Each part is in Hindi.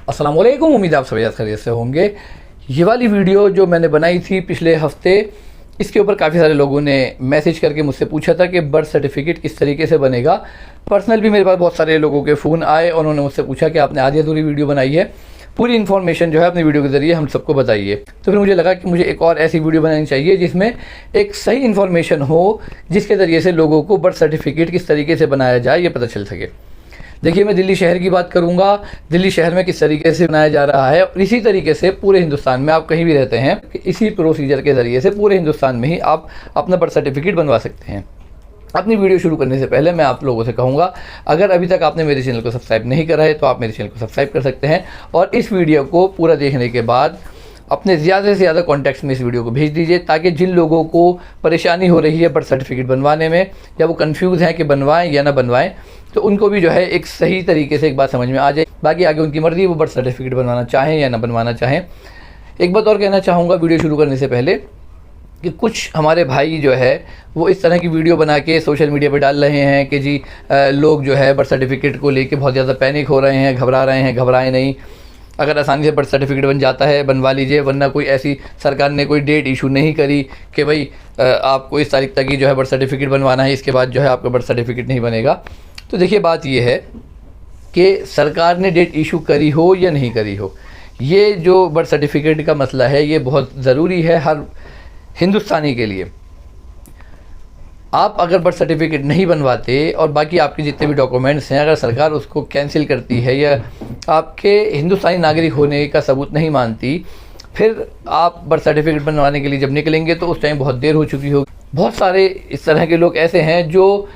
अस्सलाम वालेकुम। उम्मीद आप सभी खैरियत से होंगे। ये वाली वीडियो जो मैंने बनाई थी पिछले हफ्ते, इसके ऊपर काफ़ी सारे लोगों ने मैसेज करके मुझसे पूछा था कि बर्थ सर्टिफिकेट किस तरीके से बनेगा। पर्सनल भी मेरे पास बहुत सारे लोगों के फ़ोन आए और उन्होंने मुझसे पूछा कि आपने आधी अधूरी वीडियो बनाई है, पूरी इन्फॉर्मेशन जो है अपनी वीडियो के ज़रिए हम सबको बताइए। तो फिर मुझे लगा कि मुझे एक और ऐसी वीडियो बनानी चाहिए जिसमें एक सही इन्फॉर्मेशन हो, जिसके ज़रिए से लोगों को बर्थ सर्टिफिकेट किस तरीके से बनाया जाए ये पता चल सके। देखिए, मैं दिल्ली शहर की बात करूंगा। दिल्ली शहर में किस तरीके से बनाया जा रहा है और इसी तरीके से पूरे हिंदुस्तान में आप कहीं भी रहते हैं, इसी प्रोसीजर के ज़रिए से पूरे हिंदुस्तान में ही आप अपना बर्थ सर्टिफिकेट बनवा सकते हैं। अपनी वीडियो शुरू करने से पहले मैं आप लोगों से कहूँगा, अगर अभी तक आपने मेरे चैनल को सब्सक्राइब नहीं करा है तो आप मेरे चैनल को सब्सक्राइब कर सकते हैं और इस वीडियो को पूरा देखने के बाद अपने ज़्यादा से ज़्यादा कॉन्टैक्ट्स में इस वीडियो को भेज दीजिए, ताकि जिन लोगों को परेशानी हो रही है बर्थ सर्टिफिकेट बनवाने में, या वो कंफ्यूज हैं कि बनवाएं या ना बनवाएं, तो उनको भी जो है एक सही तरीके से एक बात समझ में आ जाए। बाकी आगे उनकी मर्ज़ी, वो बर्थ सर्टिफिकेट बनवाना चाहें या ना बनवाना चाहें। एक बात और कहना चाहूँगा वीडियो शुरू करने से पहले, कि कुछ हमारे भाई जो है वो इस तरह की वीडियो बना के सोशल मीडिया पे डाल रहे हैं कि जी लोग जो है बर्थ सर्टिफिकेट को लेके बहुत ज़्यादा पैनिक हो रहे हैं, घबरा रहे हैं। घबराएं नहीं, अगर आसानी से बर्थ सर्टिफिकेट बन जाता है बनवा लीजिए, वरना कोई ऐसी सरकार ने कोई डेट इशू नहीं करी कि भाई आपको इस तारीख तक ही जो है बर्थ सर्टिफिकेट बनवाना है, इसके बाद जो है आपका बर्थ सर्टिफिकेट नहीं बनेगा। तो देखिए, बात ये है कि सरकार ने डेट इशू करी हो या नहीं करी हो, ये जो बर्थ सर्टिफिकेट का मसला है ये बहुत ज़रूरी है हर हिंदुस्तानी के लिए। आप अगर बर्थ सर्टिफिकेट नहीं बनवाते और बाकी आपके जितने भी डॉक्यूमेंट्स हैं, अगर सरकार उसको कैंसिल करती है या आपके हिंदुस्तानी नागरिक होने का सबूत नहीं मानती, फिर आप बर्थ सर्टिफिकेट बनवाने के लिए जब निकलेंगे तो उस टाइम बहुत देर हो चुकी होगी। बहुत सारे इस तरह के लोग ऐसे हैं जो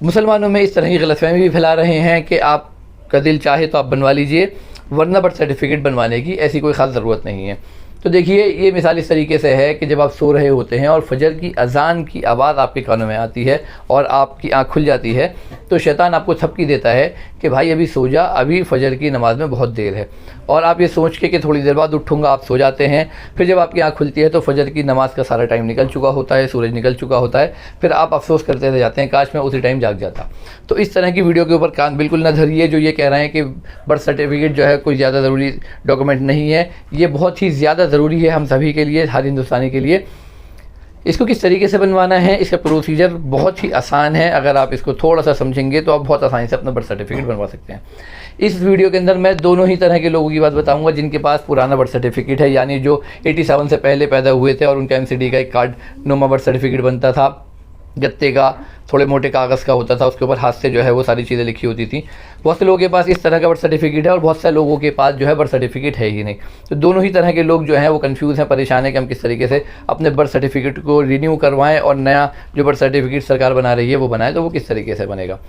मुसलमानों में इस तरह की गलतफहमी भी फैला रहे हैं कि आपका दिल चाहे तो आप बनवा लीजिए, वरना बर्थ सर्टिफिकेट बनवाने की ऐसी कोई ख़ास ज़रूरत नहीं है। तो देखिए, ये मिसाल इस तरीके से है कि जब आप सो रहे होते हैं और फजर की अजान की आवाज़ आपके कानों में आती है और आपकी आँख खुल जाती है, तो शैतान आपको थपकी देता है कि भाई अभी सो जा, अभी फजर की नमाज़ में बहुत देर है। और आप ये सोच के कि थोड़ी देर बाद उठूँगा, आप सो जाते हैं। फिर जब आपकी आँख खुलती है तो फजर की नमाज़ का सारा टाइम निकल चुका होता है, सूरज निकल चुका होता है। फिर आप अफसोस करते रह जाते हैं, काश मैं उसी टाइम जाग जाता। तो इस तरह की वीडियो के ऊपर कान बिल्कुल न धरिए जो ये कह रहे हैं कि बर्थ सर्टिफिकेट जो है कोई ज़्यादा ज़रूरी डॉक्यूमेंट नहीं है। ये बहुत ही ज़्यादा ज़रूरी है हम सभी के लिए, हर हिंदुस्तानी के लिए। इसको किस तरीके से बनवाना है, इसका प्रोसीजर बहुत ही आसान है। अगर आप इसको थोड़ा सा समझेंगे तो आप बहुत आसानी से अपना बर्थ सर्टिफिकेट बनवा सकते हैं। इस वीडियो के अंदर मैं दोनों ही तरह के लोगों की बात बताऊंगा, जिनके पास पुराना बर्थ सर्टिफिकेट है, यानी जो 87 से पहले पैदा हुए थे और उनका एमसीडी का एक कार्ड नुमा बर्थ सर्टिफिकेट बनता था, गत्ते का, थोड़े मोटे कागज़ का होता था, उसके ऊपर हाथ से जो है वो सारी चीज़ें लिखी होती थी। बहुत से लोगों के पास इस तरह का बर्थ सर्टिफिकेट है और बहुत से लोगों के पास जो है बर्थ सर्टिफिकेट है ही नहीं। तो दोनों ही तरह के लोग जो हैं वो कंफ्यूज हैं, परेशान हैं कि हम किस तरीके से अपने बर्थ सर्टिफिकेट को रिन्यू करवाएं और नया जो बर्थ सर्टिफिकेट सरकार बना रही है वो बनाए, तो वो किस तरीके से बनेगा।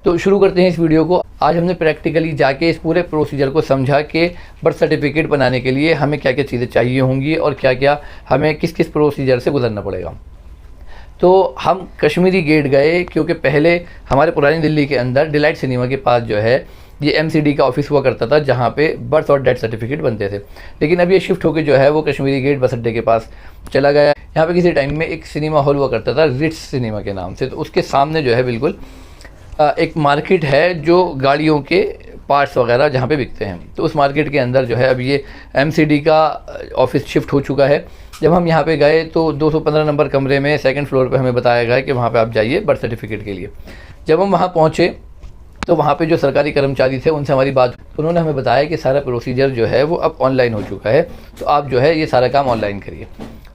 तो शुरू करते हैं इस वीडियो को। आज हमने प्रैक्टिकली जाके इस पूरे प्रोसीजर को समझा कि बर्थ सर्टिफिकेट बनाने के लिए हमें क्या क्या चीज़ें चाहिए होंगी और क्या क्या हमें किस किस प्रोसीजर से गुजरना पड़ेगा। तो हम कश्मीरी गेट गए, क्योंकि पहले हमारे पुरानी दिल्ली के अंदर डिलाइट सिनेमा के पास जो है ये एमसीडी का ऑफिस हुआ करता था, जहाँ पे बर्थ और डेथ सर्टिफिकेट बनते थे। लेकिन अब ये शिफ्ट होकर जो है वो कश्मीरी गेट बस अड्डे के पास चला गया। यहाँ पे किसी टाइम में एक सिनेमा हॉल हुआ करता था रिट्स सिनेमा के नाम से, तो उसके सामने जो है बिल्कुल एक मार्केट है जो गाड़ियों के पार्ट्स वगैरह जहाँ पे बिकते हैं। तो उस मार्केट के अंदर जो है अब ये एमसीडी का ऑफिस शिफ्ट हो चुका है। जब हम यहाँ पे गए तो 215 नंबर कमरे में सेकंड फ्लोर पे हमें बताया गया कि वहाँ पे आप जाइए बर्थ सर्टिफिकेट के लिए। जब हम वहाँ पहुँचे तो वहाँ पे जो सरकारी कर्मचारी थे उनसे हमारी बात, उन्होंने हमें बताया कि सारा प्रोसीजर जो है वो अब ऑनलाइन हो चुका है, तो आप जो है ये सारा काम ऑनलाइन करिए।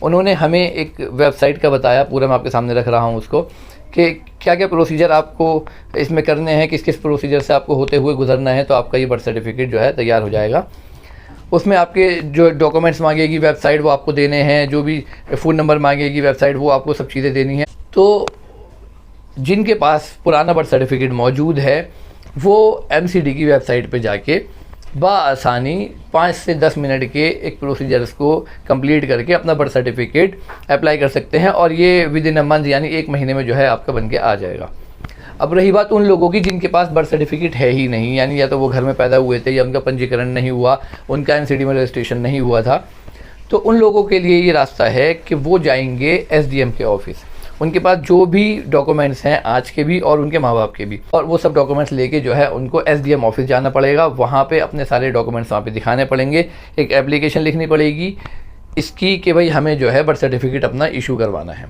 उन्होंने हमें एक वेबसाइट का बताया, पूरा मैं आपके सामने रख रहा हूँ उसको, कि क्या क्या प्रोसीजर आपको इसमें करने हैं, किस किस प्रोसीजर से आपको होते हुए गुजरना है, तो आपका ये बर्थ सर्टिफिकेट जो है तैयार हो जाएगा। उसमें आपके जो डॉक्यूमेंट्स मांगेगी वेबसाइट वो आपको देने हैं, जो भी फ़ोन नंबर मांगेगी वेबसाइट वो आपको सब चीज़ें देनी है। तो जिनके पास पुराना बर्थ सर्टिफिकेट मौजूद है वो एमसीडी की वेबसाइट पे जाके बआसानी 5 से 10 मिनट के एक प्रोसीजर्स को कंप्लीट करके अपना बर्थ सर्टिफिकेट अप्लाई कर सकते हैं और ये विद इन अ मंथ यानी 1 महीने में जो है आपका बन के आ जाएगा। अब रही बात उन लोगों की जिनके पास बर्थ सर्टिफिकेट है ही नहीं, यानी या तो वो घर में पैदा हुए थे या उनका पंजीकरण नहीं हुआ, उनका एमसीडी में रजिस्ट्रेशन नहीं हुआ था, तो उन लोगों के लिए ये रास्ता है कि वो जाएंगे एसडीएम के ऑफिस। उनके पास जो भी डॉक्यूमेंट्स हैं आज के भी और उनके माँ बाप के भी, और वो सब डॉक्यूमेंट्स लेके जो है उनको SDM ऑफिस जाना पड़ेगा। वहाँ पे अपने सारे डॉक्यूमेंट्स वहाँ पे दिखाने पड़ेंगे। एक एप्लीकेशन लिखनी पड़ेगी इसकी कि भाई हमें जो है बर्थ सर्टिफिकेट अपना इशू करवाना है।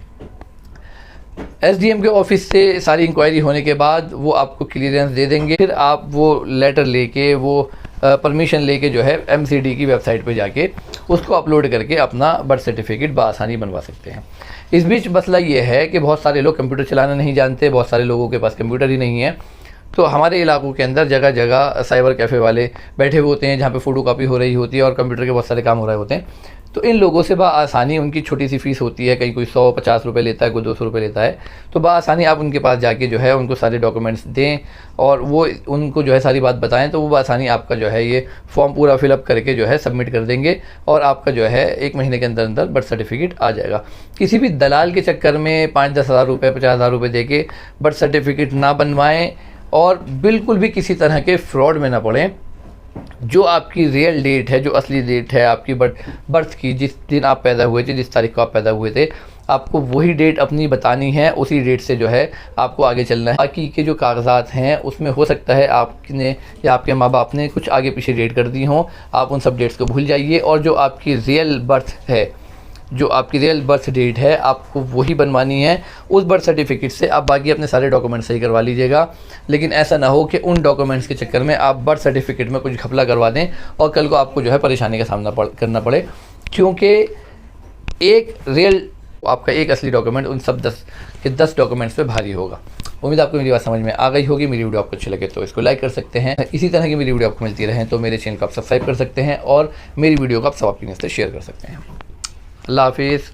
SDM के ऑफिस से सारी इंक्वायरी होने के बाद वो आपको क्लियरेंस दे देंगे। फिर आप वो लेटर लेके, वो परमिशन लेके जो है MCD की वेबसाइट पे जाके उसको अपलोड करके अपना बर्थ सर्टिफिकेट बआसानी बनवा सकते हैं। इस बीच मसला ये है कि बहुत सारे लोग कंप्यूटर चलाना नहीं जानते, बहुत सारे लोगों के पास कंप्यूटर ही नहीं है। तो हमारे इलाकों के अंदर जगह जगह साइबर कैफ़े वाले बैठे हुए होते हैं जहाँ पे फ़ोटोकॉपी हो रही होती है और कंप्यूटर के बहुत सारे काम हो रहे होते हैं। तो इन लोगों से बआसानी, उनकी छोटी सी फ़ीस होती है, कहीं कोई 100-50 रुपये लेता है, कोई 200 रुपये लेता है, तो बआसानी आप उनके पास जाके जो है उनको सारे डॉक्यूमेंट्स दें और वो उनको जो है सारी बात बताएं, तो वो बआसानी आपका जो है ये फॉर्म पूरा फिलअप करके जो है सबमिट कर देंगे और आपका जो है 1 महीने के अंदर अंदर बर्थ सर्टिफिकेट आ जाएगा। किसी भी दलाल के चक्कर में 5-10 हज़ार रुपये, 50 हज़ार रुपये दे के बर्थ सर्टिफिकेट ना बनवाएँ और बिल्कुल भी किसी तरह के फ्रॉड में ना पड़ें। जो आपकी रियल डेट है, जो असली डेट है आपकी बर्थ की, जिस दिन आप पैदा हुए थे, जिस तारीख को आप पैदा हुए थे, आपको वही डेट अपनी बतानी है। उसी डेट से जो है आपको आगे चलना है। बाकी के जो कागजात हैं उसमें हो सकता है आपने या आपके माँ बाप ने कुछ आगे पीछे डेट कर दी हों, आप उन सब डेट्स को भूल जाइए और जो आपकी रियल बर्थ है, जो आपकी रियल बर्थ डेट है, आपको वही बनवानी है। उस बर्थ सर्टिफिकेट से आप बाकी अपने सारे डॉक्यूमेंट्स सही करवा लीजिएगा। लेकिन ऐसा ना हो कि उन डॉक्यूमेंट्स के चक्कर में आप बर्थ सर्टिफिकेट में कुछ घपला करवा दें और कल को आपको जो है परेशानी का सामना करना पड़े, क्योंकि एक रियल, आपका एक असली डॉक्यूमेंट उन सब 10 डॉक्यूमेंट्स पे भारी होगा। उम्मीद आपको मेरी बात समझ में आ गई होगी। मेरी वीडियो आपको अच्छी लगे तो इसको लाइक कर सकते हैं। इसी तरह की मेरी वीडियो आपको मिलती रहे तो मेरे चैनल को आप सब्सक्राइब कर सकते हैं और मेरी वीडियो को आप सब अपने से शेयर कर सकते हैं। अल्लाह हाफिज़।